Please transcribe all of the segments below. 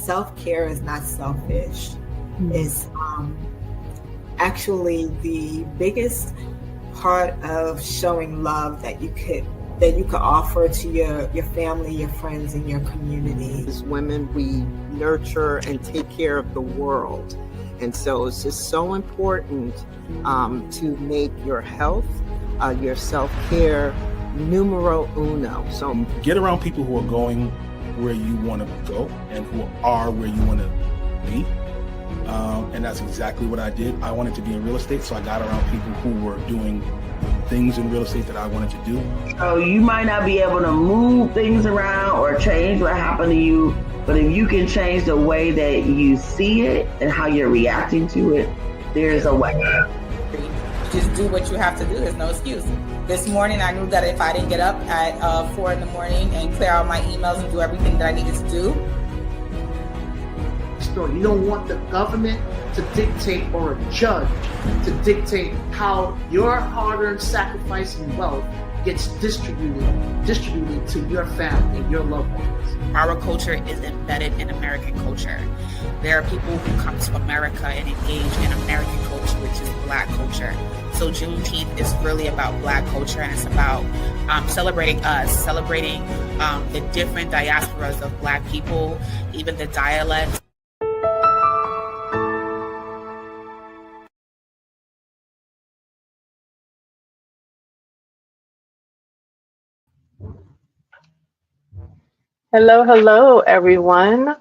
self-care is not selfish. It's actually the biggest part of showing love that you could offer to your family, your friends, and your community. As women, we nurture and take care of the world. And so it's just so important to make your health, your self-care numero uno. So get around people who are going where you want to go and who are where you want to be. And that's exactly what I did. I wanted to be in real estate, so I got around people who were doing things in real estate that I wanted to do. So you might not be able to move things around or change what happened to you, but if you can change the way that you see it and how you're reacting to it, there's a way. Just do what you have to do. There's no excuse. This morning, I knew that if I didn't get up at 4 in the morning and clear out my emails and do everything that I needed to do. You don't want the government to dictate or a judge to dictate how your hard-earned sacrifice and wealth gets distributed to your family and your loved ones. Our culture is embedded in American culture. There are people who come to America and engage in American culture, which is Black culture. So Juneteenth is really about Black culture, and it's about celebrating us, celebrating the different diasporas of Black people, even the dialects. Hello, everyone.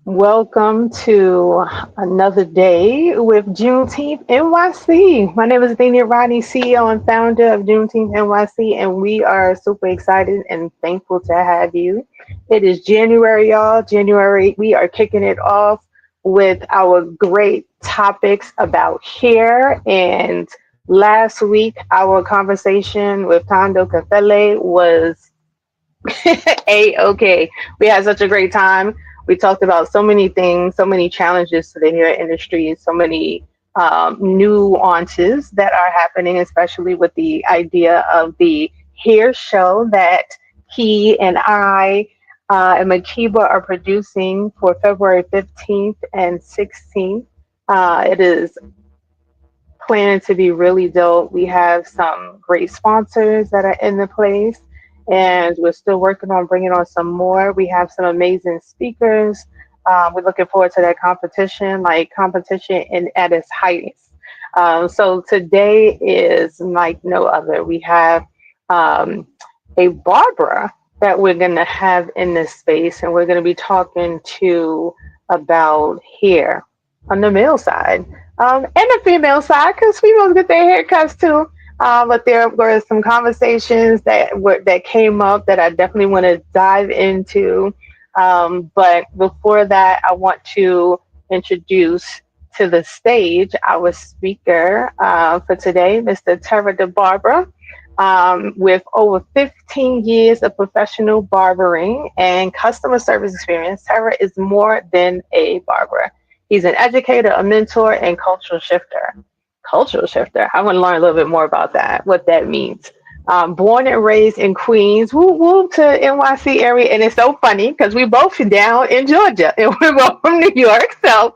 Welcome to another day with Juneteenth NYC. My name is Athenia Rodney, CEO and founder of Juneteenth NYC, and we are super excited and thankful to have you. It is January, y'all. January, we are kicking it off with our great topics about hair. And last week, our conversation with Tondo Kafele was A-okay. We had such a great time. We talked about so many things, so many challenges to the hair industry, so many nuances that are happening, especially with the idea of the hair show that he and I and Makiba are producing for February 15th and 16th. It is planning to be really dope. We have some great sponsors that are in the place, and we're still working on bringing on some more. We have some amazing speakers. We're looking forward to that competition at its highest. So today is like no other. We have a barber that we're going to have in this space, and we're going to be talking to about hair on the male side and the female side, because females get their haircuts too. But there were some conversations that came up that I definitely want to dive into. But before that, I want to introduce to the stage our speaker for today, Mr. Terrah Barber. With over 15 years of professional barbering and customer service experience, Terrah is more than a barber. He's an educator, a mentor, and cultural shifter. I want to learn a little bit more about that, what that means. Born and raised in Queens, woo to NYC area, and it's so funny because we both down in Georgia and we're both from New York, so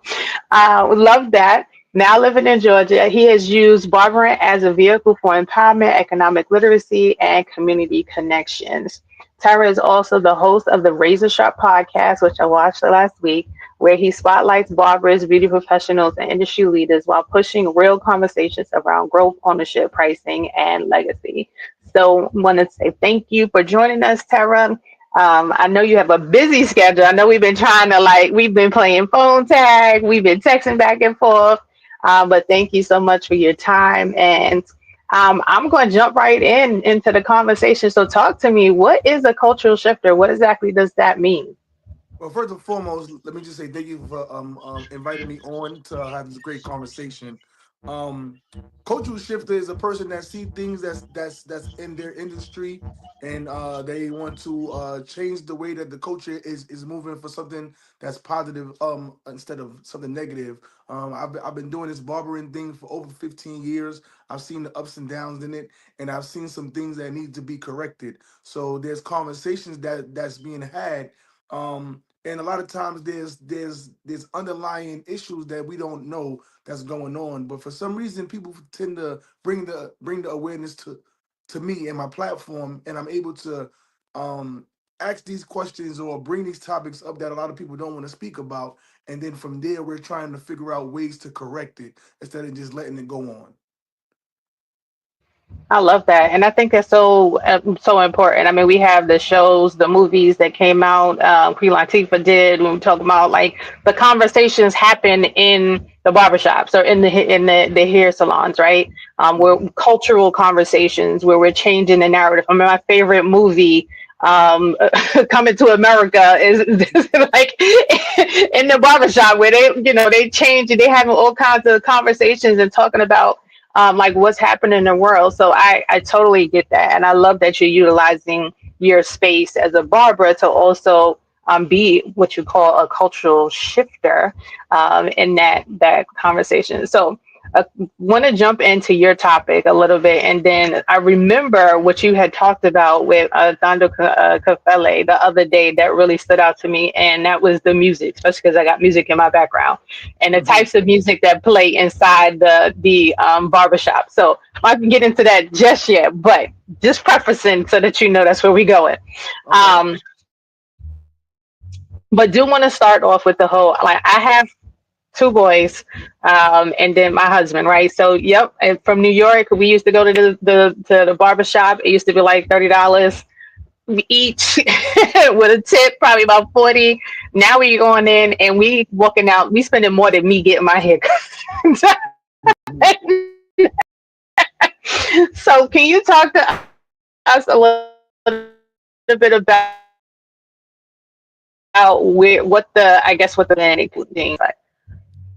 love that. Now living in Georgia, he has used barbering as a vehicle for empowerment, economic literacy, and community connections. Terrah is also the host of the Razor Sharp podcast, which I watched last week, where he spotlights barbers, beauty professionals, and industry leaders while pushing real conversations around growth, ownership, pricing, and legacy. So I want to say thank you for joining us, Terrah. I know you have a busy schedule. I know we've been we've been playing phone tag, we've been texting back and forth, but thank you so much for your time. And I'm going to jump right into the conversation. So talk to me. What is a cultural shifter? What exactly does that mean? Well, first and foremost, let me just say thank you for inviting me on to have this great conversation. Cultural shifter is a person that see things that's in their industry, and they want to change the way that the culture is moving for something that's positive instead of something negative. I've been doing this barbering thing for over 15 years. I've seen the ups and downs in it, and I've seen some things that need to be corrected. So there's conversations that's being had And a lot of times there's underlying issues that we don't know that's going on, but for some reason people tend to bring the awareness to me and my platform, and I'm able to um ask these questions or bring these topics up that a lot of people don't want to speak about, and then from there we're trying to figure out ways to correct it instead of just letting it go on. I love that, and I think that's so important. I mean, we have the shows, the movies that came out. Queen Latifah did when we talk about like the conversations happen in the barbershops or in the hair salons, right? Where Mhm. cultural conversations where we're changing the narrative. I mean, my favorite movie, Coming to America, is like in the barbershop where they change and they having all kinds of conversations and talking about like what's happening in the world. So I totally get that. And I love that you're utilizing your space as a barber to also be what you call a cultural shifter in that conversation. So I want to jump into your topic a little bit. And then I remember what you had talked about with Dando Kafele the other day that really stood out to me. And that was the music, especially because I got music in my background and the Mhm. types of music that play inside the barbershop. So I can get into that just yet, but just prefacing so that you know that's where we going. Okay. Um, but do want to start off with the whole like I have two boys, and then my husband, right? So yep, and from New York, we used to go to the barber shop. It used to be like $30 each with a tip, probably about 40. Now we going in and we walking out, we spending more than me getting my hair cut. Mhm. So can you talk to us a little bit about what the things like?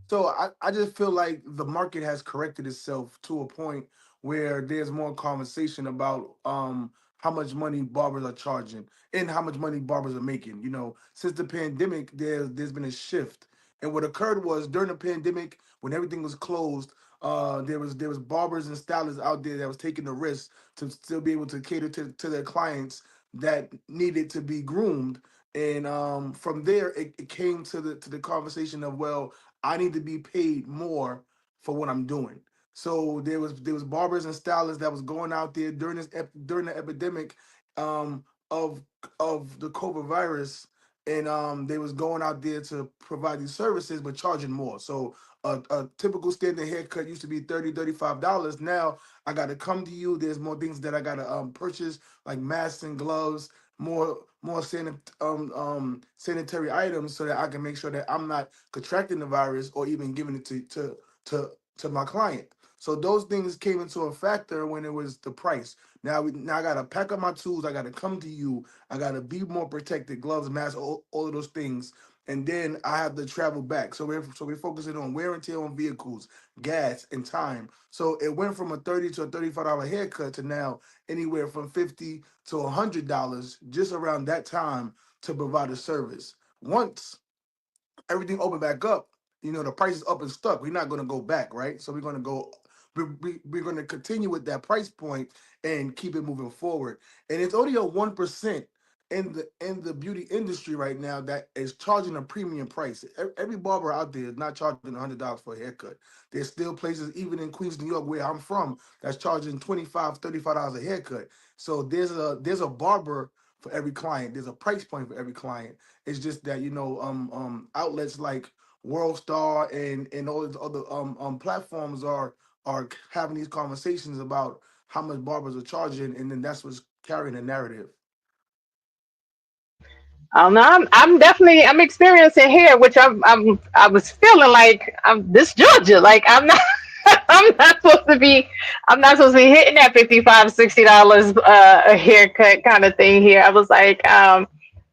So I just feel like the market has corrected itself to a point where there's more conversation about how much money barbers are charging and how much money barbers are making. You know, since the pandemic, there's been a shift. And what occurred was during the pandemic, when everything was closed, there was barbers and stylists out there that was taking the risk to still be able to cater to their clients that needed to be groomed. And from there, it came to the conversation of, well, I need to be paid more for what I'm doing. So there was barbers and stylists that was going out there during during the epidemic um, of of the COVID virus, and they was going out there to provide these services but charging more. So a typical standard haircut used to be $35. Now I got to come to you. There's more things that I got to purchase, like masks and gloves, more sanitary items, so that I can make sure that I'm not contracting the virus or even giving it to to my client. So those things came into a factor when it was the price. Now I gotta pack up my tools. I gotta come to you. I gotta be more protected, gloves, masks, all of those things. And then I have to travel back. So we're focusing on wear and tear on vehicles, gas, and time. So it went from a $30 to a $35 haircut to now anywhere from $50 to $100 just around that time to provide a service. Once everything opened back up, the price is up and stuck. We're not going to go back, right? So we're going to continue with that price point and keep it moving forward. And it's only a 1% in the beauty industry right now that is charging a premium price. Every barber out there is not charging $100 for a haircut. There's still places, even in Queens, New York, where I'm from, that's charging $25, $35 a haircut. So there's a barber for every client. There's a price point for every client. It's just that outlets like World Star and all these other platforms are having these conversations about how much barbers are charging, and then that's what's carrying the narrative. No, I'm definitely I'm experiencing here, which I was feeling like I'm this Georgia, like I'm not I'm not supposed to be I'm not supposed to be hitting that $55, $60 a haircut kind of thing here. I was like,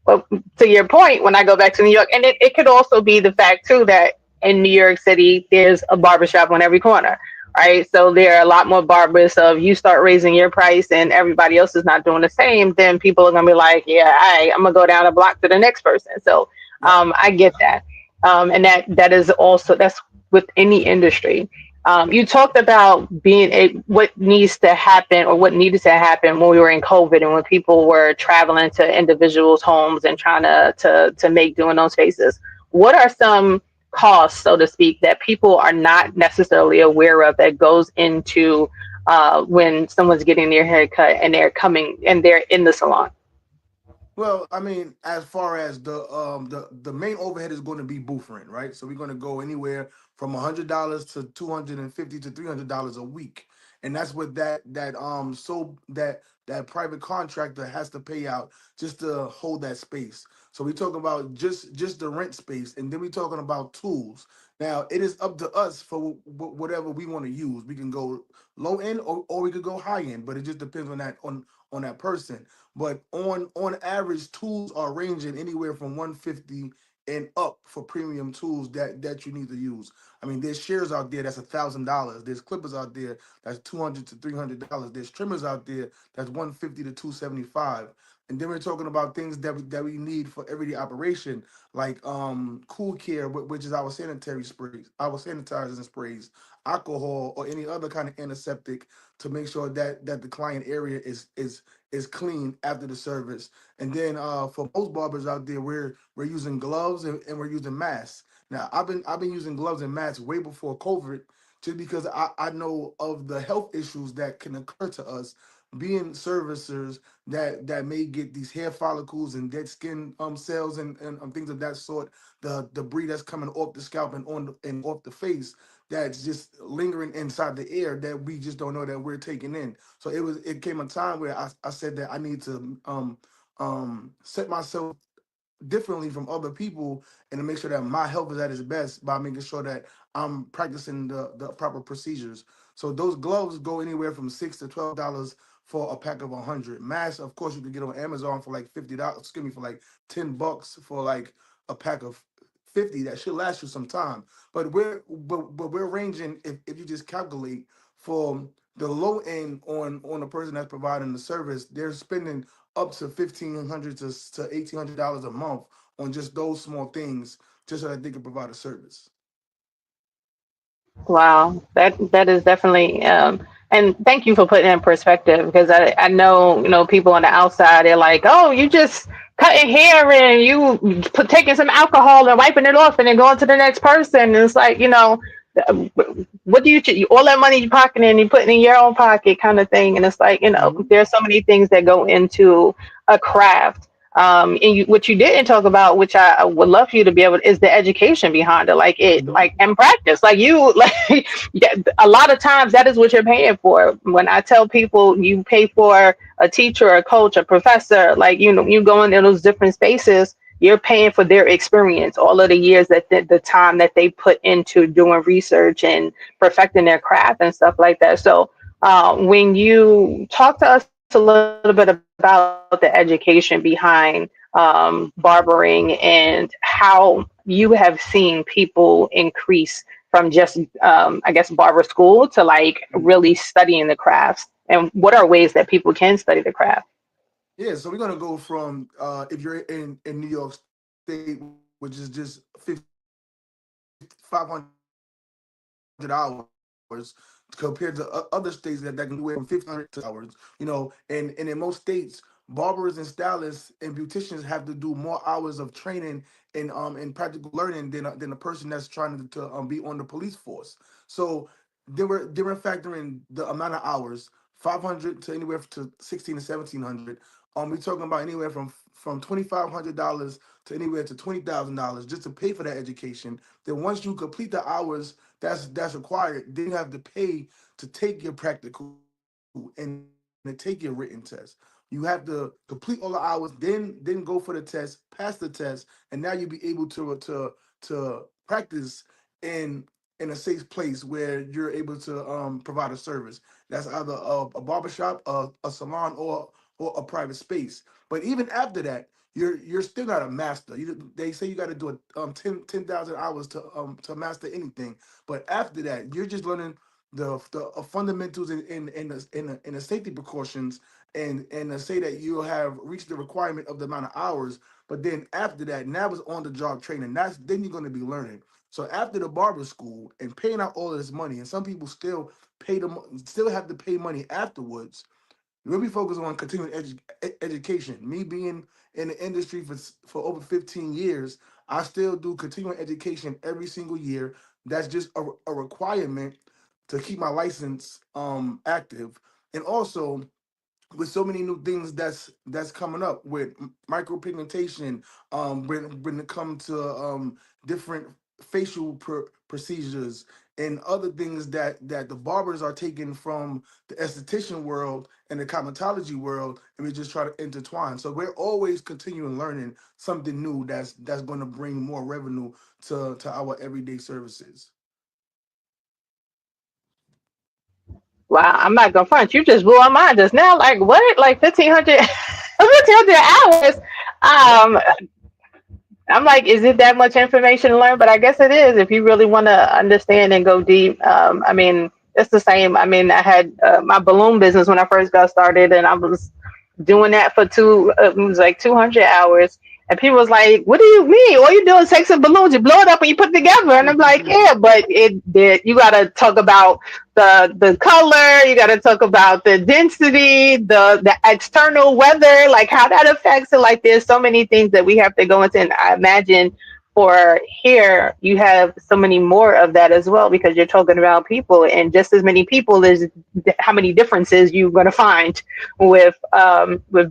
but to your point, when I go back to New York, and it could also be the fact too that in New York City there's a barbershop on every corner. Right. So there are a lot more barbers. So if you start raising your price and everybody else is not doing the same, then people are gonna be like, yeah, I'm gonna go down a block to the next person. So Yep. I get that. And that is also that's with any industry. You talked about what needs to happen or what needed to happen when we were in COVID and when people were traveling to individuals' homes and trying to make do in those spaces. What are some costs, so to speak, that people are not necessarily aware of that goes into when someone's getting their hair cut and they're in the salon? Well, I mean, as far as the main overhead is going to be booth rent, right? So we're going to go anywhere from $100 to $250 to $300 a week, and that's what that private contractor has to pay out just to hold that space. So we're talking about just the rent space, and then we're talking about tools. Now it is up to us for whatever we want to use. We can go low end or we could go high end, but it just depends on that person. But on average, tools are ranging anywhere from 150 and up for premium tools that you need to use. I mean, there's shears out there that's $1,000. There's clippers out there that's $200 to $300. There's trimmers out there that's 150 to 275. And then we're talking about things that we need for everyday operation, like cool care, which is our sanitary sprays, our sanitizers and sprays, alcohol, or any other kind of antiseptic to make sure that the client area is clean after the service. And then for most barbers out there, we're using gloves and we're using masks. Now I've been using gloves and masks way before COVID, just because I know of the health issues that can occur to us being servicers that may get these hair follicles and dead skin cells and things of that sort, the debris that's coming off the scalp and off the face that's just lingering inside the air that we just don't know that we're taking in. So it came a time where I said that I need to set myself differently from other people and to make sure that my health is at its best by making sure that I'm practicing the proper procedures. So those gloves go anywhere from $6 to $12 for a pack of 100. Masks, of course, you can get on Amazon for like $50. Excuse me, for like $10 for like a pack of 50. That should last you some time. But we're ranging, if you just calculate for the low end on the person that's providing the service, they're spending up to $1,500 to $1,800 a month on just those small things, just so that they can provide a service. Wow, that is definitely and thank you for putting it in perspective because I know people on the outside they're like, oh, you just cutting hair and you taking some alcohol and wiping it off and then going to the next person. And it's like what do all that money you pocketing and you putting in your own pocket kind of thing. And it's like Hmm. there's so many things that go into a craft. What you didn't talk about, which I would love for you to be able, is the education behind it, Hmm. and practice. Like you, like yeah, a lot of times that is what you're paying for. When I tell people you pay for a teacher, a coach, a professor, like you go into those different spaces, you're paying for their experience, all of the years that the time that they put into doing research and perfecting their craft and stuff like that. So when you talk to us a little bit about the education behind barbering and how you have seen people increase from just, I guess, barber school to like really studying the crafts, and what are ways that people can study the craft? Yeah, so we're gonna go from if you're in New York State, which is just 500 hours compared to other states that can do anywhere from 1,500 to 2,000 hours. And in most states, barbers and stylists and beauticians have to do more hours of training and practical learning than a person that's trying to be on the police force. So they were factoring the amount of hours, 500 to anywhere to 16 to 1,700. We're talking about anywhere from $2,500 to anywhere to $20,000 just to pay for that education. Then once you complete the hours that's required, then you have to pay to take your practical and to take your written test. You have to complete all the hours, then go for the test, pass the test, and now you'll be able to practice in in a safe place where you're able to provide a service. That's either a barbershop, a salon, or a private space. But even after that, you're still not a master. They say you got to do 10,000 hours to master anything. But after that, you're just learning the fundamentals in the safety precautions and to say that you have reached the requirement of the amount of hours. But then after that, now it's on the job training. That's then you're going to be learning. So after the barber school and paying out all of this money, and some people still still have to pay money afterwards. Really focus on continuing education. Me being in the industry for over 15 years, I still do continuing education every single year. That's just a requirement to keep my license active. And also, with so many new things that's coming up with micropigmentation, when it comes to different facial procedures and other things that the barbers are taking from the esthetician world and the cosmetology world, and we just try to intertwine. So we're always continuing learning something new that's going to bring more revenue to our everyday services. Wow, I'm not gonna front. You just blew my mind just now. Like what? Like 1,500, 1,500 hours. Yep. Um, I'm like, is it that much information to learn? But I guess it is if you really want to understand and go deep. I mean, it's the same. I mean, I had my balloon business when I first got started, and I was doing that for it was like 200 hours. And people was like, "What do you mean? All you do is take some balloons, you blow it up, and you put it together." And I'm like, "Yeah, but it did. You got to talk about the color. You got to talk about the density, the external weather, like how that affects it. Like there's so many things that we have to go into. And I imagine for here, you have so many more of that as well because you're talking about people, and just as many people is how many differences you're going to find with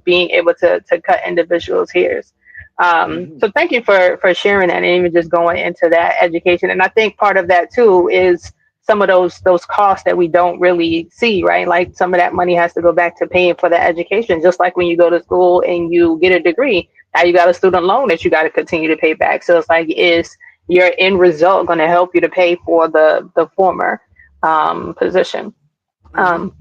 being able to cut individuals' hairs. Mhm. So thank you for sharing that and even just going into that education. And I think part of that too is some of those costs that we don't really see, right? Like some of that money has to go back to paying for the education, just like when you go to school and you get a degree. Now you got a student loan that you got to continue to pay back. So it's like, is your end result going to help you to pay for the former position? Mhm. Um,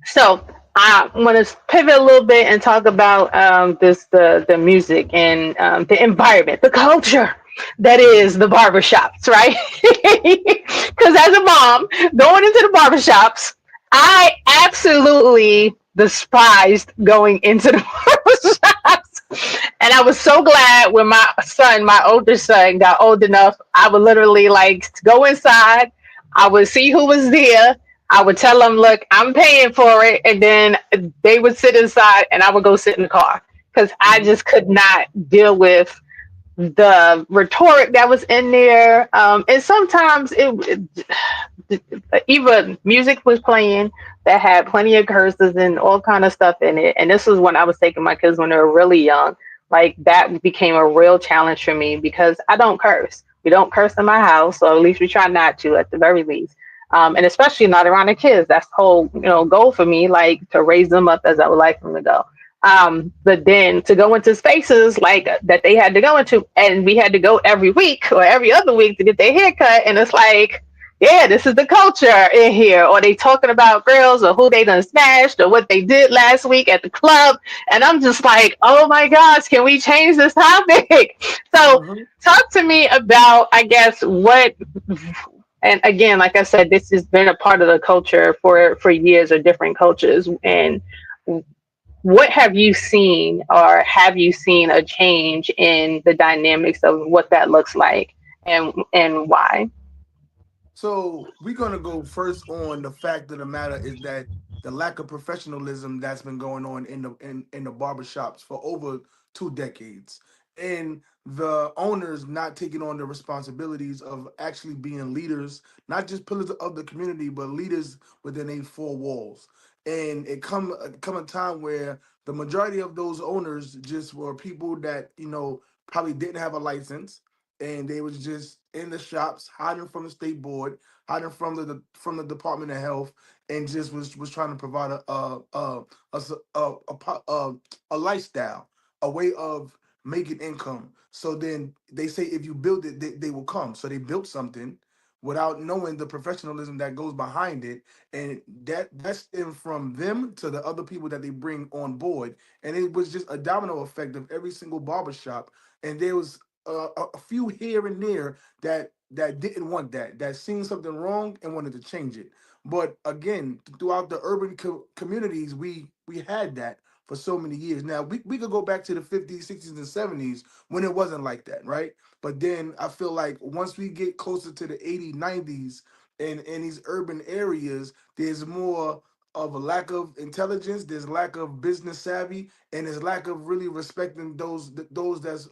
so I want to pivot a little bit and talk about the music and the environment, the culture that is the barbershops, right? Because as a mom going into the barbershops, I absolutely despised going into the barbershops. And I was so glad when my older son, got old enough, I would literally like go inside. I would see who was there. I would tell them, look, I'm paying for it. And then they would sit inside and I would go sit in the car because I Mhm. just could not deal with the rhetoric that was in there. And sometimes even music was playing that had plenty of curses and all kind of stuff in it. And this was when I was taking my kids when they were really young. Like that became a real challenge for me because I don't curse. We don't curse in my house, or at least we try not to, at the very least. And especially not around the kids. That's the whole goal for me, like to raise them up as I would like them to go. But then to go into spaces like that they had to go into, and we had to go every week or every other week to get their hair cut, and it's like, yeah, this is the culture in here. Or they talking about girls or who they done smashed or what they did last week at the club. And I'm just like, oh my gosh, can we change this topic? So Mhm. talk to me about, I guess, what, and again, like I said, this has been a part of the culture for years, or different cultures. And what have you seen, or have you seen a change in the dynamics of what that looks like, and why? So we're gonna go first on the fact of the matter is that the lack of professionalism that's been going on in the barbershops for over 2 decades. And the owners not taking on the responsibilities of actually being leaders, not just pillars of the community, but leaders within a four walls. And it come a time where the majority of those owners just were people that, probably didn't have a license, and they was just in the shops hiding from the state board, hiding from the Department of Health, and just was trying to provide a s- a po- a lifestyle, a way of making income. So then they say if you build it, they will come. So they built something without knowing the professionalism that goes behind it, and that's in from them to the other people that they bring on board. And it was just a domino effect of every single barbershop. And there was a few here and there that didn't want that seen something wrong and wanted to change it. But again, throughout the urban communities, we had that for so many years. Now we could go back to the 50s, 60s, and 70s when it wasn't like that, right? But then I feel like once we get closer to the 80s, 90s, and in these urban areas, there's more of a lack of intelligence, there's lack of business savvy, and there's lack of really respecting those that's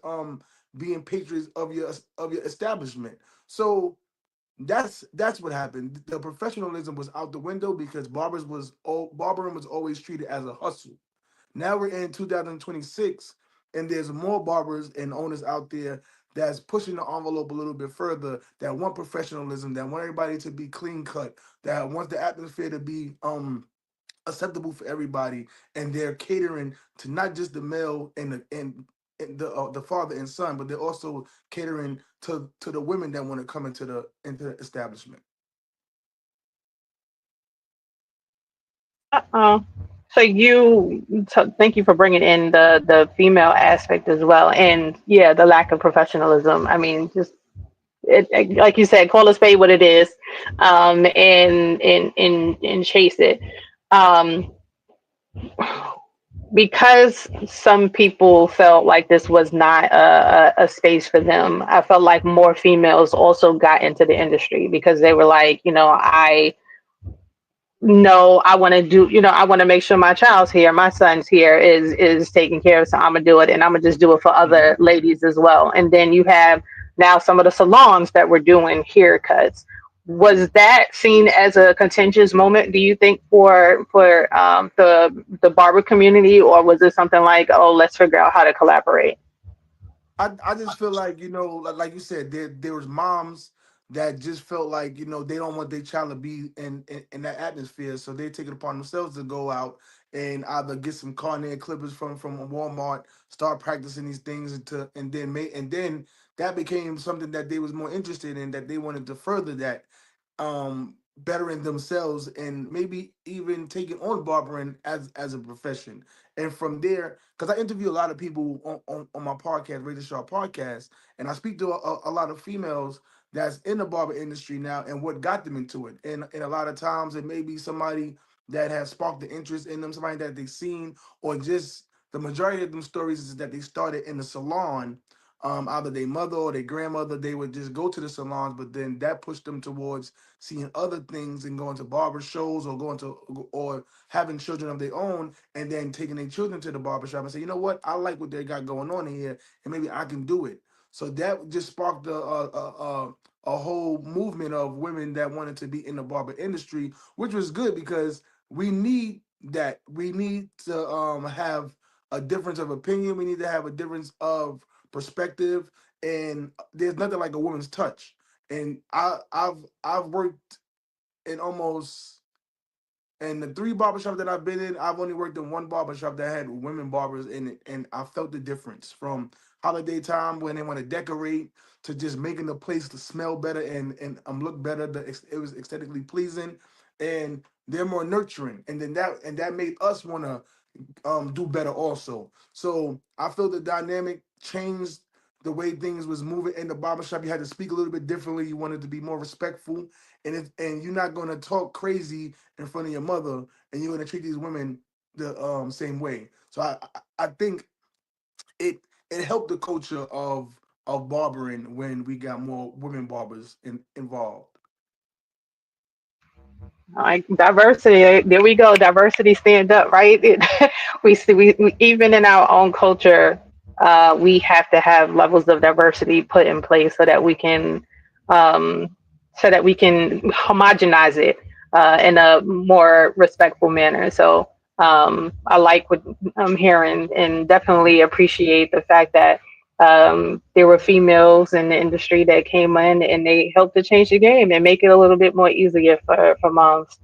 being patriots of your establishment. So that's what happened. The professionalism was out the window because barbering was always treated as a hustle. Now we're in 2026, and there's more barbers and owners out there that's pushing the envelope a little bit further. That want professionalism. That want everybody to be clean cut. That wants the atmosphere to be acceptable for everybody, and they're catering to not just the male and the father and son, but they're also catering to the women that want to come into the establishment. Uh-oh. So thank you for bringing in the female aspect as well, and yeah, the lack of professionalism. I mean, just like you said, call a spade what it is, and chase it. Um, because some people felt like this was not a space for them. I felt like more females also got into the industry because they were like, I no, I want to do, I want to make sure my child's here, my son's here is taken care of. So I'm gonna do it, and I'm gonna just do it for other Mhm. ladies as well. And then you have now some of the salons that were doing haircuts. Was that seen as a contentious moment, do you think, for the barber community, or was it something like, oh, let's figure out how to collaborate? I just feel like, like you said, there was moms that just felt like, they don't want their child to be in that atmosphere, so they take it upon themselves to go out and either get some carnet clippers from Walmart, start practicing these things, and then that became something that they was more interested in, that they wanted to further that, bettering themselves and maybe even taking on barbering as a profession. And from there, because I interview a lot of people on my podcast, Radio Sharp podcast, and I speak to a lot of females that's in the barber industry now and what got them into it. And a lot of times it may be somebody that has sparked the interest in them, somebody that they've seen, or just the majority of them stories is that they started in the salon. Either their mother or their grandmother, they would just go to the salons, but then that pushed them towards seeing other things and going to barber shows or or having children of their own, and then taking their children to the barbershop and say, you know what, I like what they got going on here, and maybe I can do it. So that just sparked a whole movement of women that wanted to be in the barber industry, which was good because we need that. We need to have a difference of opinion. We need to have a difference of perspective, and there's nothing like a woman's touch. And I've worked in almost and the three barbershops that I've been in, I've only worked in one barbershop that had women barbers in it. And I felt the difference from holiday time when they want to decorate to just making the place to smell better and look better. It was aesthetically pleasing, and they're more nurturing. And then that made us want to do better also. So I feel the dynamic changed the way things was moving in the barbershop. You had to speak a little bit differently. You wanted to be more respectful. And you're not gonna talk crazy in front of your mother, and you're gonna treat these women the same way. So I think it it helped the culture of barbering when we got more women barbers involved. Like diversity, there we go. Diversity stand up, right? We see we even in our own culture, we have to have levels of diversity put in place um, so that we can homogenize it in a more respectful manner. So I like what I'm hearing, and definitely appreciate the fact that there were females in the industry that came in and they helped to change the game and make it a little bit more easier for moms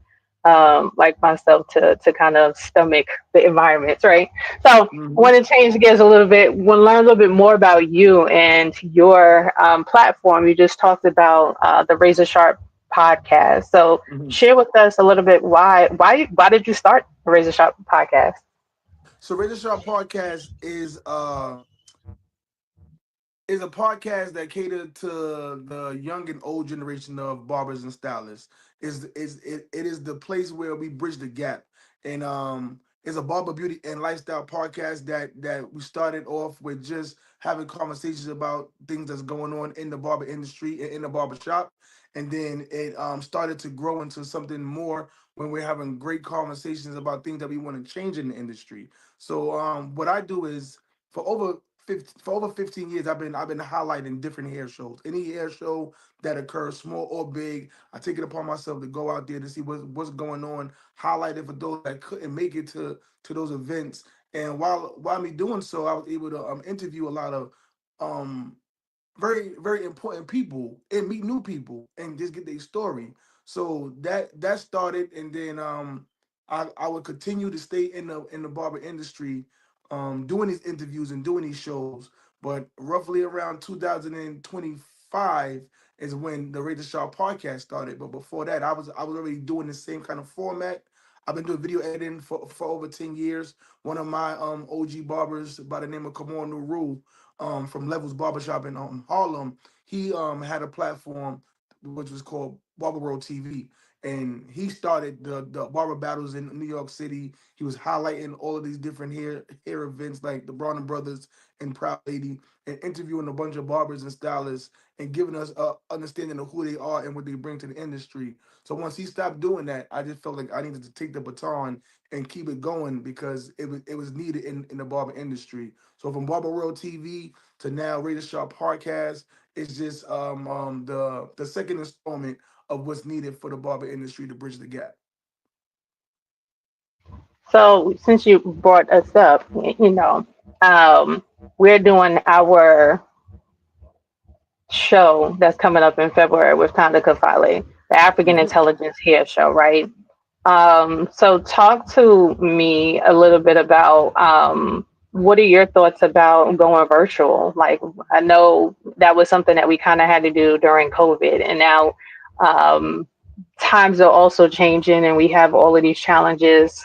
like myself to kind of stomach the environments, right? So I Hmm. want to change gears a little bit, want to learn a little bit more about you and your platform. You just talked about the Razor Sharp podcast. So Hmm. share with us a little bit why did you start the Razor Sharp podcast? So Registrar Podcast is a podcast that catered to the young and old generation of barbers and stylists. It is the place where we bridge the gap, and is a barber beauty and lifestyle podcast that we started off with just having conversations about things that's going on in the barber industry and in the barber shop. And then it started to grow into something more when we're having great conversations about things that we want to change in the industry. So what I do is for over 15 years I've been highlighting different hair shows. Any hair show that occurs, small or big, I take it upon myself to go out there to see what's going on, highlight it for those that couldn't make it to those events. And while me doing so, I was able to interview a lot of um very important people and meet new people and just get their story. So that started, and then I would continue to stay in the barber industry, doing these interviews and doing these shows. But roughly around 2025 is when the Razor Sharp podcast started. But before that, I was already doing the same kind of format. I've been doing video editing for over 10 years. One of my OG barbers by the name of Kamal Nuru, from Levels Barbershop in Harlem, he had a platform which was called Barber World TV. And he started the barber battles in New York City. He was highlighting all of these different hair events like the Bronner Brothers and Proud Lady, and interviewing a bunch of barbers and stylists and giving us a understanding of who they are and what they bring to the industry. So once he stopped doing that, I just felt like I needed to take the baton and keep it going because it was needed in the barber industry. So from Barber World TV to now Razor Sharp Podcast, it's just the second installment of what's needed for the barber industry to bridge the gap. So since you brought us up, um, we're doing our show that's coming up in February with Kanda Kafale, the African Mhm. Intelligence Hair Show, right? So talk to me a little bit about what are your thoughts about going virtual? Like, I know that was something that we kind of had to do during COVID, and now um, times are also changing, and we have all of these challenges.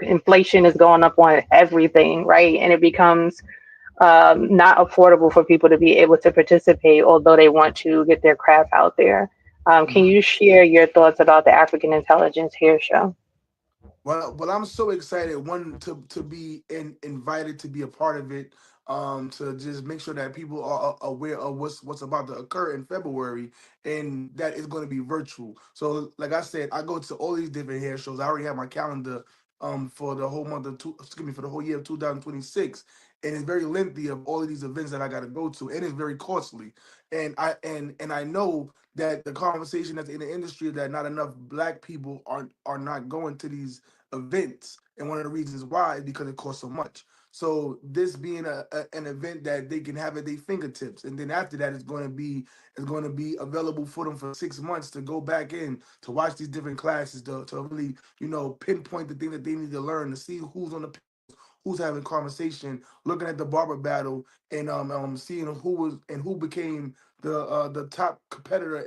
Inflation is going up on everything, right? And it becomes not affordable for people to be able to participate, although they want to get their craft out there. Can Mhm. you share your thoughts about the African Intelligence Hair Show? Well, I'm so excited one to be invited to be a part of it. To just make sure that people are aware of what's about to occur in February, and that is going to be virtual. So, like I said, I go to all these different hair shows. I already have my calendar for the whole month of excuse me, for the whole year of 2026, and it's very lengthy of all of these events that I got to go to, and it's very costly. And I know that the conversation that's in the industry that not enough black people are not going to these events, and one of the reasons why is because it costs so much. So this being an event that they can have at their fingertips, and then after that, it's going to be available for them for 6 months to go back in to watch these different classes to really pinpoint the thing that they need to learn, to see who's on the who's having conversation, looking at the barber battle, and seeing who was and who became the top competitor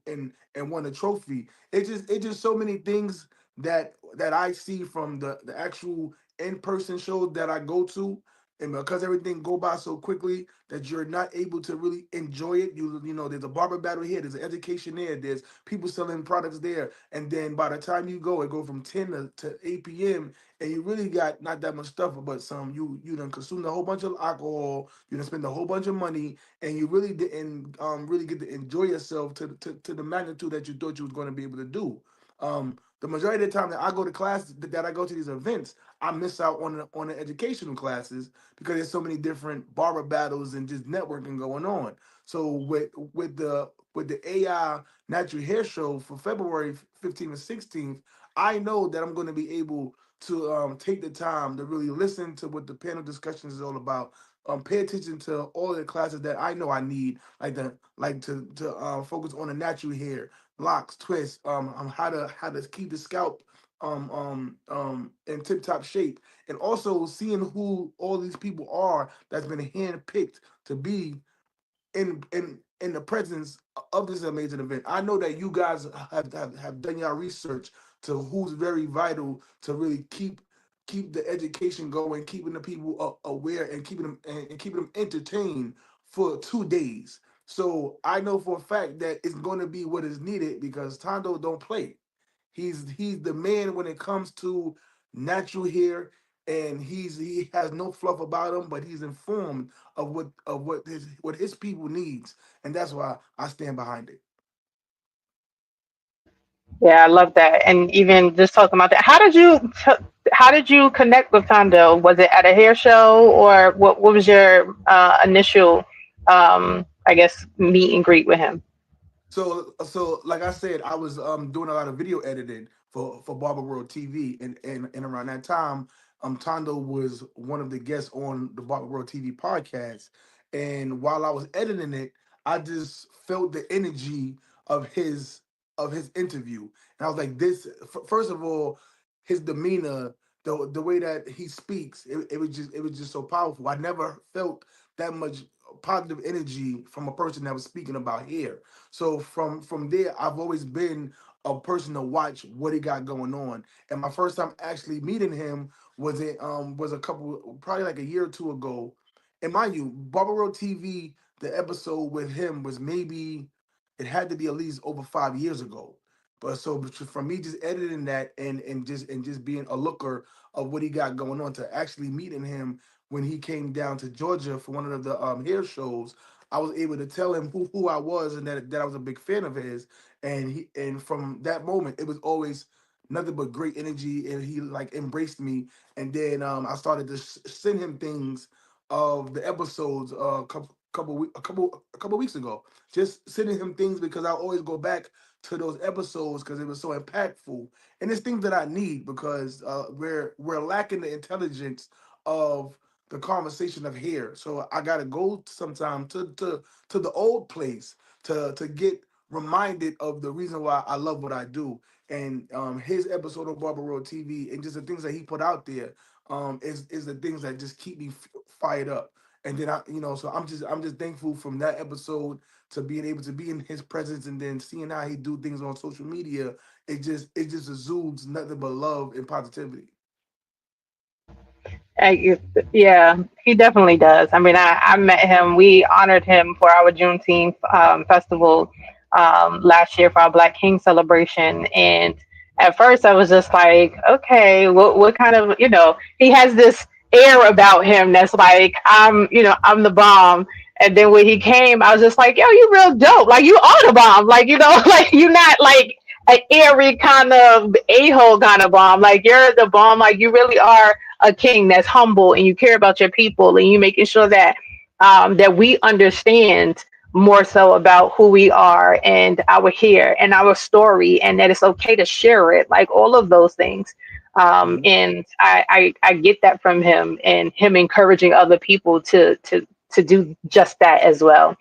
and won the trophy. It's just so many things that I see from the actual in person shows that I go to. And because everything go by so quickly that you're not able to really enjoy it, there's a barber battle here, there's an education there, there's people selling products there, and then by the time you go, it go from 10 to 8 p.m. and you really got not that much stuff, but some you done consumed a whole bunch of alcohol, you done spend a whole bunch of money, and you really didn't really get to enjoy yourself to the magnitude that you thought you was going to be able to do. The majority of the time that I go to class, that I go to these events, I miss out on the educational classes because there's so many different barber battles and just networking going on. So with the AI natural hair show for February 15th and 16th, I know that I'm going to be able to take the time to really listen to what the panel discussions is all about. Pay attention to all the classes that I know I need, like to focus on the natural hair, locks, twists, how to keep the scalp in tip top shape, and also seeing who all these people are that's been handpicked to be in the presence of this amazing event. I know that you guys have done your research to who's very vital to really keep the education going, keeping the people aware and keeping them entertained for 2 days. So I know for a fact that it's going to be what is needed because Tondo don't play. He's the man when it comes to natural hair, and he has no fluff about him, but he's informed of what his people needs, and that's why I stand behind it. Yeah, I love that. And even just talking about that, how did you connect with Tondo? Was it at a hair show, or what was your initial, I guess, meet and greet with him? So like I said, I was doing a lot of video editing for Barber World TV, and around that time, Tondo was one of the guests on the Barber World TV podcast. And while I was editing it, I just felt the energy of his interview, and I was like, this. First of all, his demeanor, the way that he speaks, it was just so powerful. I never felt that much positive energy from a person that was speaking about hair. So from there, I've always been a person to watch what he got going on. And my first time actually meeting him was a couple, probably like a year or two ago. And mind you, Barber World TV, the episode with him was maybe, it had to be at least over 5 years ago. But so from me just editing that and just being a looker of what he got going on, to actually meeting him when he came down to Georgia for one of the hair shows, I was able to tell him who I was, and that I was a big fan of his. And from that moment, it was always nothing but great energy, and he like embraced me. And then I started to send him things of the episodes a couple weeks ago, just sending him things because I always go back to those episodes because it was so impactful, and it's things that I need because we're lacking the intelligence of the conversation of here. So I gotta go sometime to the old place to get reminded of the reason why I love what I do. And his episode of Barber Road TV and just the things that he put out there is the things that just keep me fired up. And then so I'm just thankful from that episode to being able to be in his presence, and then seeing how he do things on social media. It just exudes nothing but love and positivity. I, yeah, he definitely does. I mean, I met him. We honored him for our Juneteenth festival last year for our Black King celebration. And at first, I was just like, okay, what kind of, he has this air about him that's like, I'm the bomb. And then when he came, I was just like, yo, you real dope. Like, you are the bomb. Like, like, you're not like an airy kind of a-hole kind of bomb. Like, you're the bomb. Like, you really are a king that's humble and you care about your people and you making sure that that we understand more so about who we are and our here and our story, and that it's okay to share it, like all of those things. Mhm. And I get that from him, and him encouraging other people to do just that as well,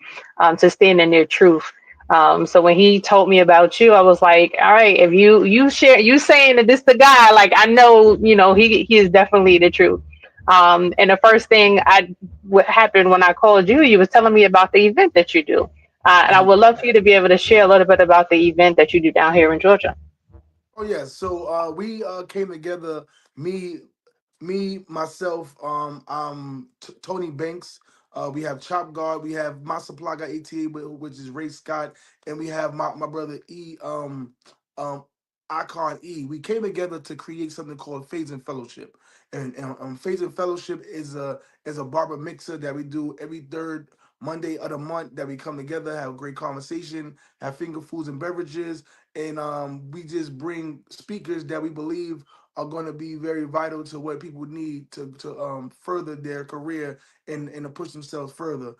to stand in their truth. So when he told me about you, I was like, all right, if you share, you saying that this the guy, like I know, he is definitely the truth. And the first thing what happened when I called you, you was telling me about the event that you do. And I would love for you to be able to share a little bit about the event that you do down here in Georgia. Oh yeah, so we came together. Me, myself, Tony Banks. We have Chop Guard. We have my supply guy ATA, which is Ray Scott, and we have my brother um, Icon E. We came together to create something called Phase and Fellowship, and Phase and Fellowship is a barber mixer that we do every third Monday of the month. That we come together, have a great conversation, have finger foods and beverages, and we just bring speakers that we believe are going to be very vital to what people need to further their career and to push themselves further.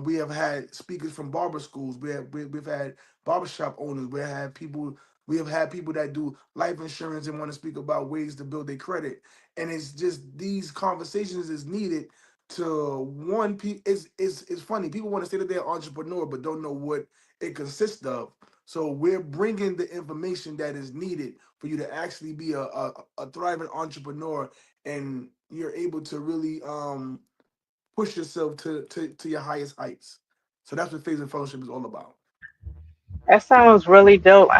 We have had speakers from barber schools. We've had barbershop owners. We have had people that do life insurance and want to speak about ways to build their credit. And it's just these conversations is needed to one. It's funny. People want to say that they're an entrepreneur but don't know what it consists of. So we're bringing the information that is needed for you to actually be a thriving entrepreneur, and you're able to really push yourself to your highest heights. So that's what Phase and Fellowship is all about. That sounds really dope.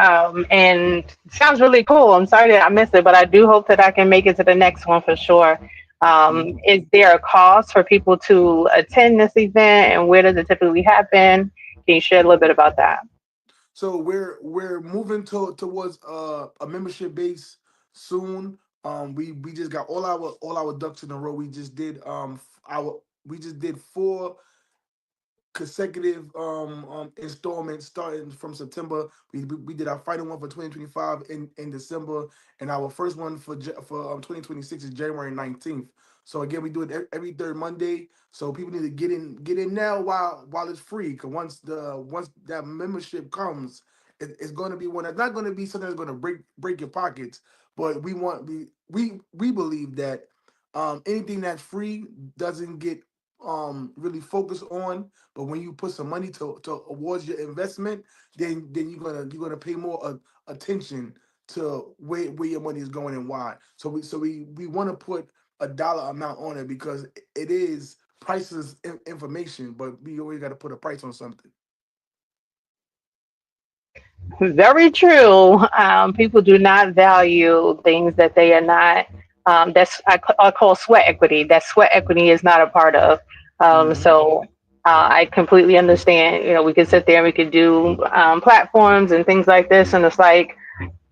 And sounds really cool. I'm sorry that I missed it, but I do hope that I can make it to the next one for sure. Mhm. Is there a cost for people to attend this event, and where does it typically happen? Can you share a little bit about that? So we're moving towards a membership base soon. We just got all our ducks in a row. Our we just did four consecutive installments starting from September. We did our final one for 2025 in December, and our first one for 2026 is January 19th. So again, we do it every third Monday. So people need to get in now while it's free. Because once that membership comes, it's going to be one that's not going to be something that's going to break your pockets. But we believe that anything that's free doesn't get really focused on, but when you put some money towards your investment, then you're gonna pay more attention to where your money is going and why. So we want to put a dollar amount on it because it is priceless information, but we always got to put a price on something. Very true. People do not value things that they are not. I call sweat equity. That sweat equity is not a part of. Hmm. I completely understand. We could sit there and we could do platforms and things like this, and it's like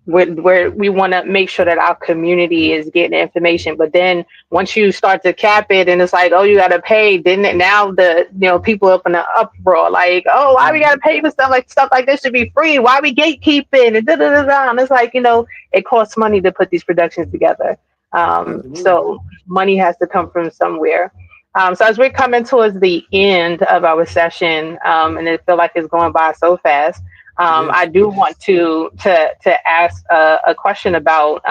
where we want to make sure that our community is getting information. But then once you start to cap it, and it's like, oh, you got to pay. Then now the people up in an uproar, like, oh, why we got to Hmm. pay for stuff like this should be free? Why we gatekeeping and da da da da? And it's like it costs money to put these productions together. Absolutely. So money has to come from somewhere. So as we're coming towards the end of our session, and it feel like it's going by so fast, It I is. do want to ask a question about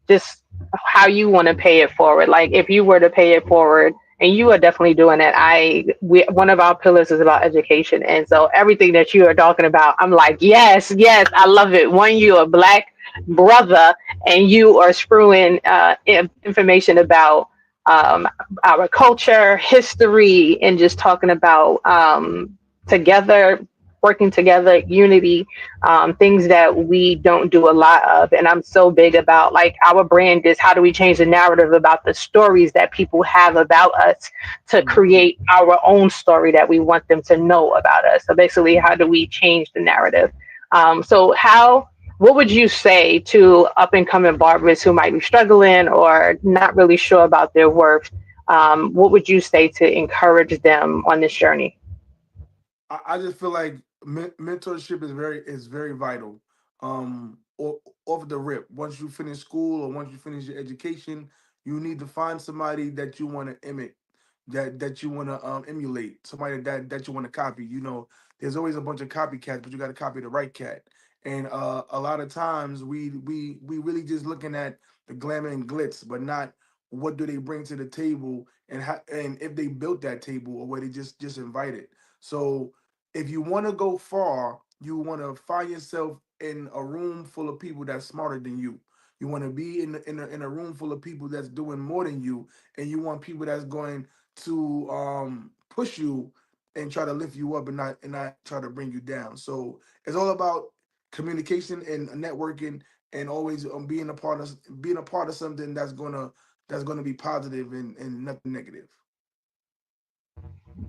just how you want to pay it forward. Like if you were to pay it forward, and you are definitely doing it. One of our pillars is about education, and so everything that you are talking about, I'm like, yes, yes, I love it. One, you a black brother, and you are spewing information about um, our culture, history, and just talking about together, working together, unity, things that we don't do a lot of. And I'm so big about like our brand is how do we change the narrative about the stories that people have about us to Hmm. create our own story that we want them to know about us. So basically, how do we change the narrative? What would you say to up and coming barbers who might be struggling or not really sure about their worth? What would you say to encourage them on this journey? I just feel like mentorship is very vital. Off the rip, once you finish school or once you finish your education, you need to find somebody that you want to emulate, that you want to emulate, somebody that you want to copy. There's always a bunch of copycats, but you got to copy the right cat. And a lot of times we really just looking at the glamour and glitz, but not what do they bring to the table and if they built that table or where they just invited. So if you want to go far, you want to find yourself in a room full of people that's smarter than you. You want to be in a room full of people that's doing more than you, and you want people that's going to push you and try to lift you up and not try to bring you down. So it's all about communication and networking, and always being a part of something that's gonna be positive and nothing negative.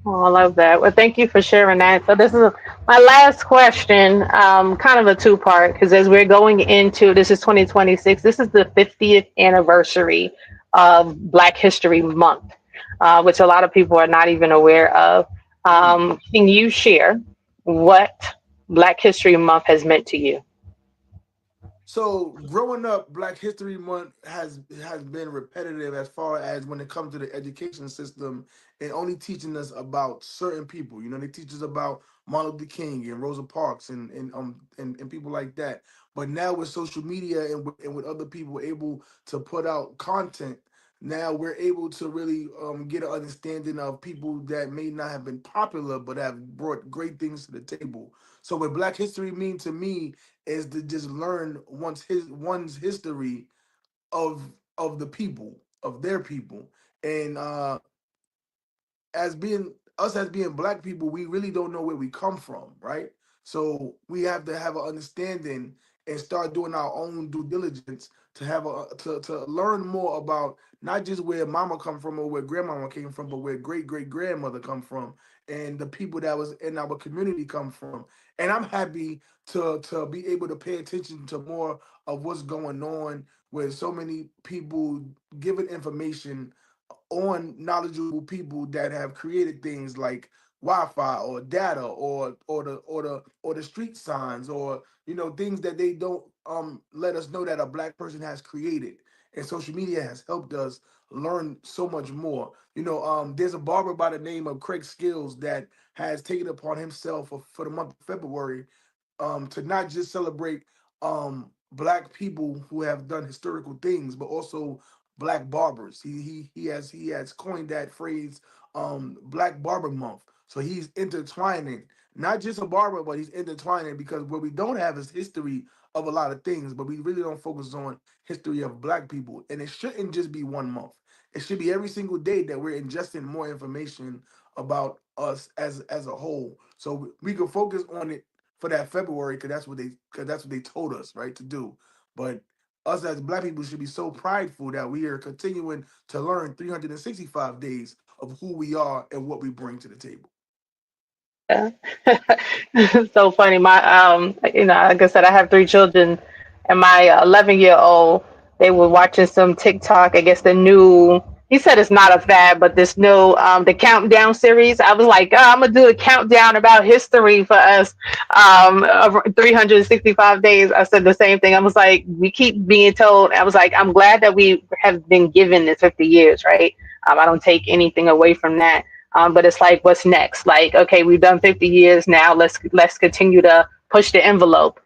Oh, I love that. Well, thank you for sharing that. So this is my last question, kind of a two-part, because as we're going into this is 2026, this is the 50th anniversary of Black History Month, which a lot of people are not even aware of. Can you share what Black History Month has meant to you? So growing up, Black History Month has been repetitive as far as when it comes to the education system and only teaching us about certain people. They teach us about Martin Luther King and Rosa Parks and people like that. But now with social media and with other people able to put out content, now we're able to really get an understanding of people that may not have been popular but have brought great things to the table. So what Black History mean to me is to just learn one's history of of the people, of their people. And as being black people, we really don't know where we come from, right? So we have to have an understanding and start doing our own due diligence to have to learn more about not just where mama come from or where grandmama came from, but where great great grandmother come from and the people that was in our community come from. And I'm happy to be able to pay attention to more of what's going on with so many people giving information on knowledgeable people that have created things like Wi-Fi or data or the street signs, or things that they don't let us know that a black person has created. And social media has helped us learn so much more. There's a barber by the name of Craig Skills that has taken it upon himself for the month of February to not just celebrate black people who have done historical things, but also black barbers. He has coined that phrase, Black Barber Month. So he's intertwining not just a barber, but he's intertwining, because what we don't have is history of a lot of things, but we really don't focus on history of black people. And it shouldn't just be one month. It should be every single day that we're ingesting more information about us as a whole, so we can focus on it for that February, because that's what they told us, right, to do. But us as black people should be so prideful that we are continuing to learn 365 days of who we are and what we bring to the table. Yeah. So funny. Like I said, I have three children, and my 11-year-old, they were watching some TikTok. I guess the new. He said it's not a fad, but this new the countdown series. I was like, oh, I'm gonna do a countdown about history for us. Of 365 days. I said the same thing. I was like, we keep being told. I was like, I'm glad that we have been given this 50 years, right? I don't take anything away from that, but it's like, what's next? Like, okay, we've done 50 years now. Let's continue to push the envelope.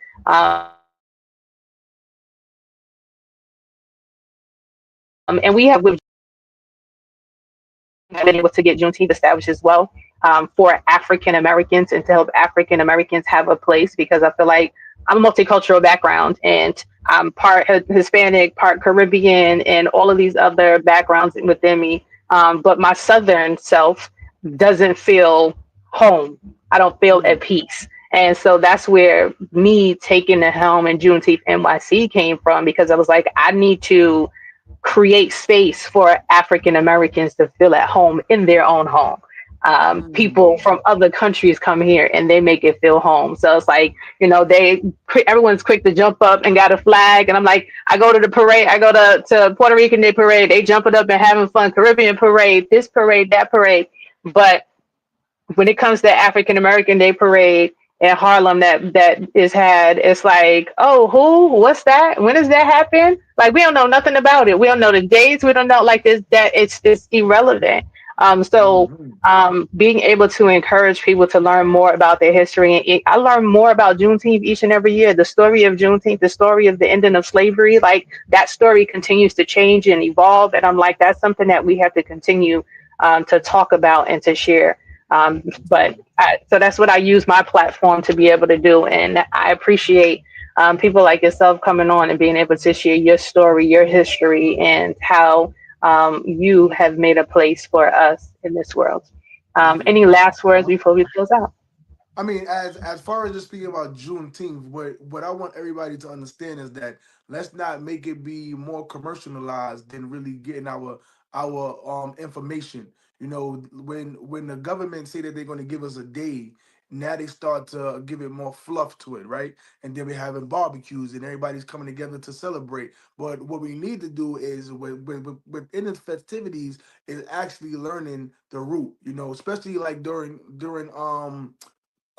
And we have with been able to get Juneteenth established as well, for African Americans, and to help African Americans have a place, because I feel like I'm a multicultural background, and I'm part Hispanic, part Caribbean, and all of these other backgrounds within me. But my Southern self doesn't feel home. I don't feel at Mm. peace. And so that's where me taking the helm in Juneteenth NYC came from, because I was like, I need to create space for African Americans to feel at home in their own home. People Mm. from other countries come here and they make it feel home. So it's like, everyone's quick to jump up and got a flag. And I'm like, I go to the parade, I go to Puerto Rican Day parade, they jumping up and having fun, Caribbean parade, this parade, that parade. But when it comes to African American Day Parade in Harlem that is had, it's like, oh, who? What's that? When does that happen? Like, we don't know nothing about it. We don't know the dates. We don't know, like, this, that it's irrelevant. So Mhm. being able to encourage people to learn more about their history, and I learn more about Juneteenth each and every year. The story of Juneteenth, the story of the ending of slavery, like, that story continues to change and evolve. And I'm like, that's something that we have to continue to talk about and to share. So that's what I use my platform to be able to do. And I appreciate people like yourself coming on and being able to share your story, your history, and how you have made a place for us in this world. Yeah. Any last words before we close out? I mean, as far as just speaking about Juneteenth, what I want everybody to understand is that let's not make it be more commercialized than really getting our information. When the government say that they're going to give us a day, now they start to give it more fluff to it, right? And then we're having barbecues and everybody's coming together to celebrate. But what we need to do is within the festivities is actually learning the root. Especially like during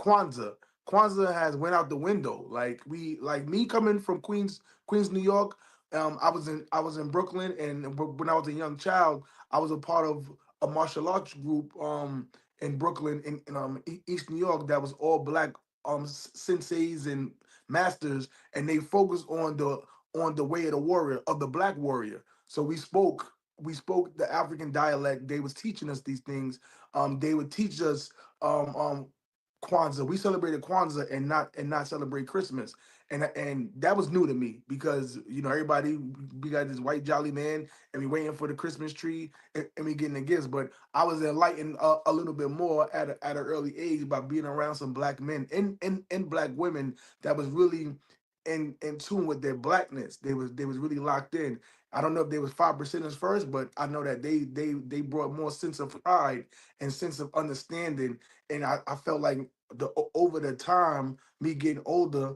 Kwanzaa. Kwanzaa has went out the window. Like me coming from Queens, New York. I was in Brooklyn, and when I was a young child, I was a part of a martial arts group in Brooklyn, in East New York, that was all black senseis and masters, and they focused on the way of the warrior, of the black warrior. So we spoke the African dialect. They was teaching us these things. They would teach us um, um, Kwanzaa. We celebrated Kwanzaa and not celebrate Christmas. And that was new to me, because everybody, we got this white jolly man, and we waiting for the Christmas tree, and we getting the gifts. But I was enlightened a little bit more at an early age by being around some black men and black women that was really in tune with their blackness. They was really locked in. I don't know if they was 5%ers first, but I know that they brought more sense of pride and sense of understanding. And I felt like over the time, me getting older,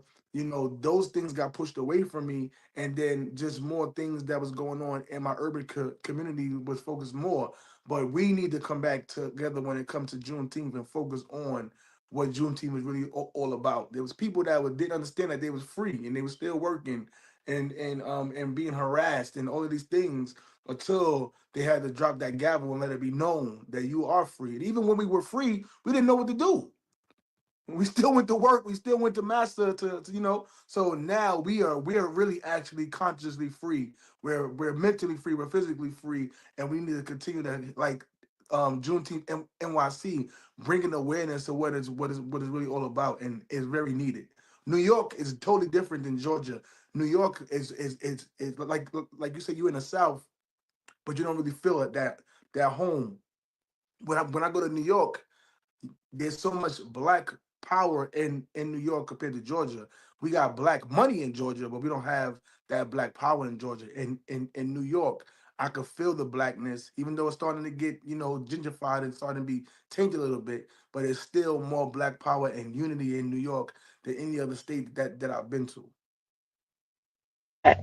those things got pushed away from me, and then just more things that was going on in my urban community was focused more. But we need to come back together when it comes to Juneteenth and focus on what Juneteenth was really all about. There was people that didn't understand that they was free and they were still working and being harassed and all of these things until they had to drop that gavel and let it be known that you are free. And even when we were free, we didn't know what to do. We still went to work. We still went to master to. So now we are really actually consciously free. We're mentally free. We're physically free, and we need to continue to Juneteenth NYC bringing awareness to what is really all about, and is very needed. New York is totally different than Georgia. New York is like you said, you're in the South, but you don't really feel it that home. When I go to New York, there's so much black power in New York compared to Georgia. We got black money in Georgia, but we don't have that black power in Georgia. In New York, I could feel the blackness, even though it's starting to get, gentrified and starting to be tainted a little bit, but it's still more black power and unity in New York than any other state that I've been to.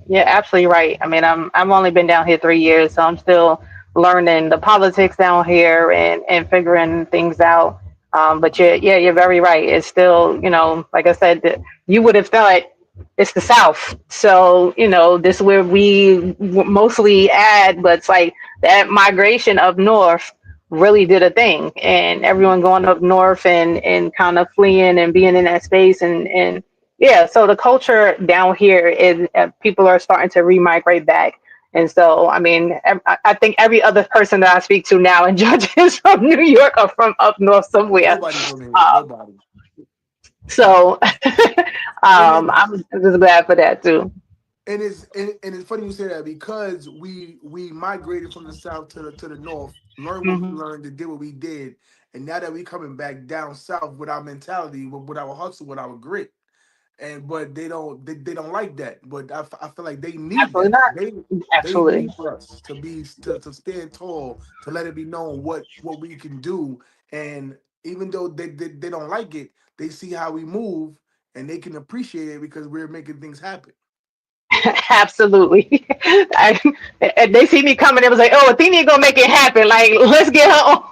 Yeah, absolutely right. I mean, I've only been down here 3 years, so I'm still learning the politics down here and figuring things out. But you're very right. It's still, like I said, you would have thought it's the South. So, this is where we mostly add, but it's like that migration up north really did a thing, and everyone going up north and kind of fleeing and being in that space and yeah, so the culture down here is people are starting to remigrate back. And so, I mean, I think every other person that I speak to now in Georgia is from New York or from up north somewhere. Nobody from here. Nobody. So I'm just glad for that too. And it's funny you say that, because we migrated from the South to the North, learned what we learned, and did what we did. And now that we coming back down South with our mentality, with our hustle, with our grit. But they don't like that. But I feel like they need Absolutely that. not. They Absolutely. need for us to stand tall, to let it be known what we can do. And even though they don't like it, they see how we move and they can appreciate it because we're making things happen. Absolutely. And they see me coming, it was like, oh, Athenia gonna make it happen. Like, let's get her on.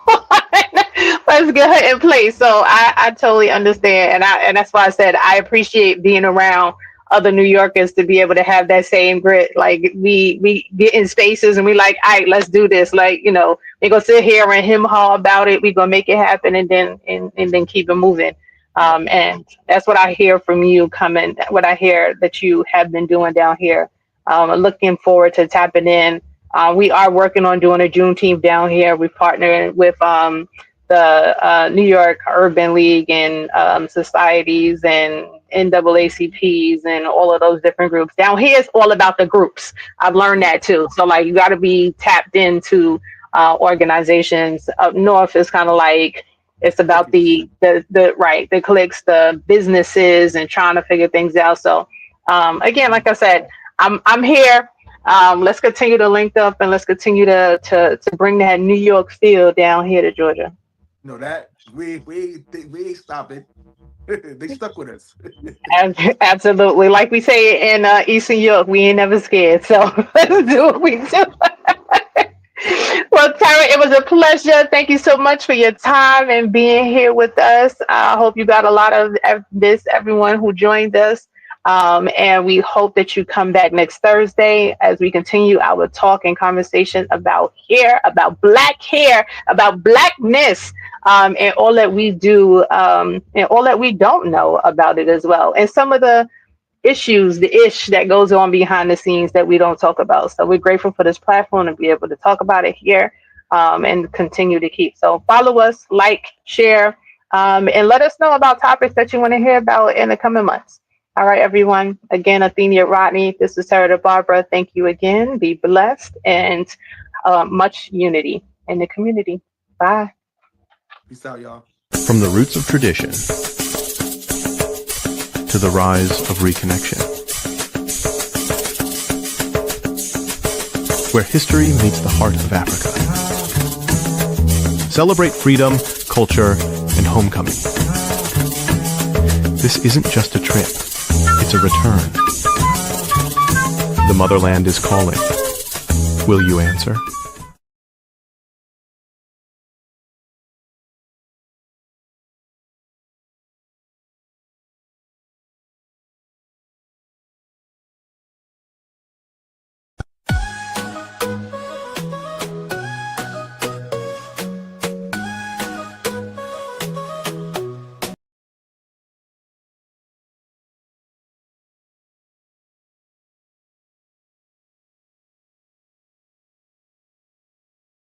Let's get her in place. So I totally understand. And that's why I said I appreciate being around other New Yorkers to be able to have that same grit. Like we get in spaces and we like, all right, let's do this. Like, we're gonna sit here and him-haw about it. We're gonna make it happen and then keep it moving. And that's what I hear from you coming, what I hear that you have been doing down here. Looking forward to tapping in. We are working on doing a Juneteenth down here. We partnered with the New York Urban League and societies and NAACPs and all of those different groups. Down here is all about the groups. I've learned that too. So like you got to be tapped into organizations. Up north is kind of like, it's about the cliques, the businesses, and trying to figure things out. So again, like I said, I'm here. Let's continue to link up and let's continue to bring that New York feel down here to Georgia. No, that we ain't stopping. They stuck with us. Absolutely. Like we say in Eastern York, we ain't never scared. So let's do what we do. Well, Terrah, it was a pleasure. Thank you so much for your time and being here with us. I hope you got a lot of this, everyone who joined us. And we hope that you come back next Thursday as we continue our talk and conversation about hair, about black hair, about blackness, and all that we do, and all that we don't know about it as well. And some of the issues, the ish that goes on behind the scenes that we don't talk about. So we're grateful for this platform to be able to talk about it here, and continue to keep. So follow us, like, share, and let us know about topics that you want to hear about in the coming months. All right, everyone. Again, Athenia Rodney, this is Terrah Barber. Thank you again. Be blessed and much unity in the community. Bye. Peace out, y'all. From the roots of tradition to the rise of reconnection, where history meets the heart of Africa. Celebrate freedom, culture, and homecoming. This isn't just a trip. It's awaits a return. The motherland is calling. Will you answer?